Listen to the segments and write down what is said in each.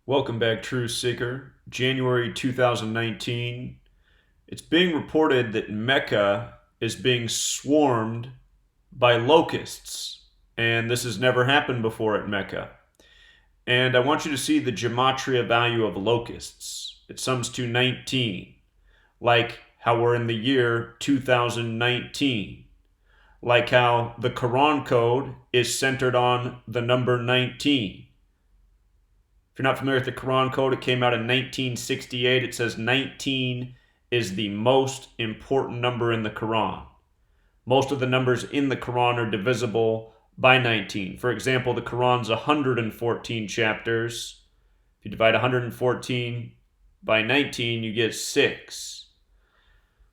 Welcome back, Truth Seeker. January 2019. It's being reported that Mecca is being swarmed by locusts, and this has never happened before at Mecca. And I want you to see the gematria value of locusts. It sums to 19, like how we're in the year 2019, like how the Quran code is centered on the number 19. If you're not familiar with the Quran code, it came out in 1968. It says 19 is the most important number in the Quran. Most of the numbers in the Quran are divisible by 19. For example, the Quran's 114 chapters. If you divide 114 by 19, you get 6.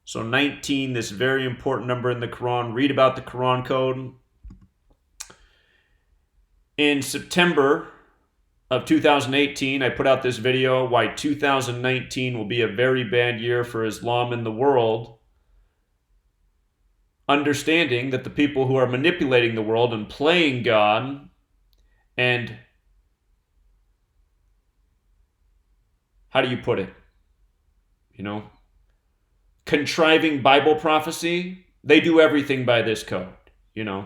So 19, this very important number in the Quran. Read about the Quran code. In September of 2018, I put out this video, why 2019 will be a very bad year for Islam in the world, understanding that the people who are manipulating the world and playing God and, how do you put it, contriving Bible prophecy, they do everything by this code. You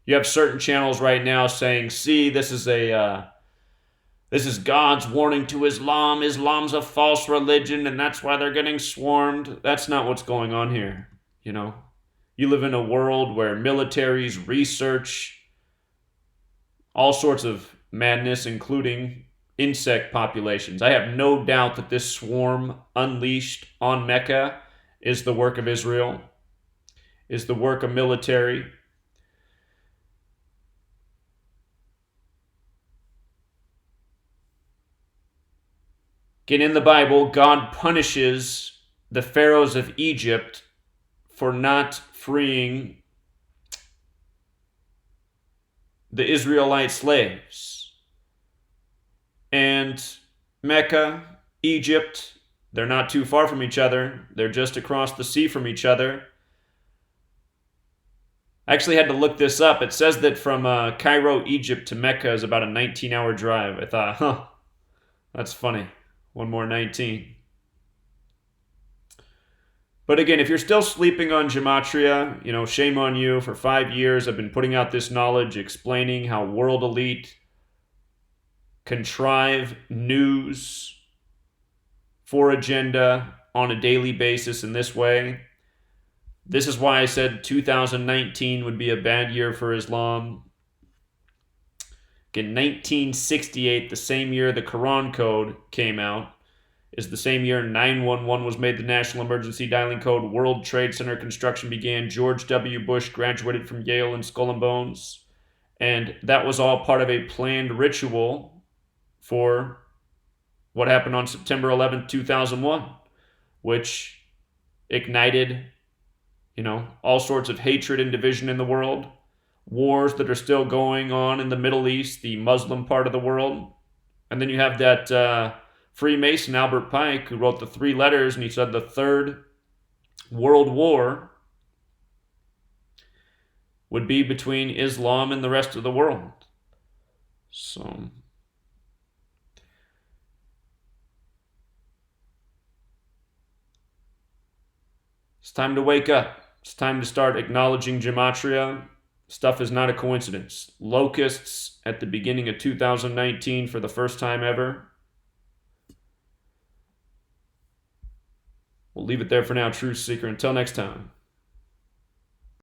have certain channels right now saying, see, this is God's warning to Islam. Islam's a false religion, and that's why they're getting swarmed. That's not what's going on here. You live in a world where militaries research all sorts of madness, including insect populations. I have no doubt that this swarm unleashed on Mecca is the work of Israel, is the work of military. Again, in the Bible, God punishes the pharaohs of Egypt for not freeing the Israelite slaves. And Mecca, Egypt, they're not too far from each other. They're just across the sea from each other. I actually had to look this up. It says that from Cairo, Egypt to Mecca is about a 19-hour drive. I thought, that's funny. One more 19. But again, if you're still sleeping on Gematria, shame on you. For 5 years, I've been putting out this knowledge, explaining how world elite contrive news for agenda on a daily basis in this way. This is why I said 2019 would be a bad year for Islam. In 1968, the same year the Quran code came out, is the same year 911 was made the national emergency dialing code, World Trade Center construction began, George W. Bush graduated from Yale in Skull and Bones, and that was all part of a planned ritual for what happened on September 11th, 2001, which ignited, all sorts of hatred and division in the world. Wars that are still going on in the Middle East, the Muslim part of the world. And then you have that Freemason, Albert Pike, who wrote the 3 letters, and he said the Third World War would be between Islam and the rest of the world. So it's time to wake up. It's time to start acknowledging Gematria. Stuff is not a coincidence. Locusts at the beginning of 2019 for the first time ever. We'll leave it there for now, Truth Seeker. Until next time.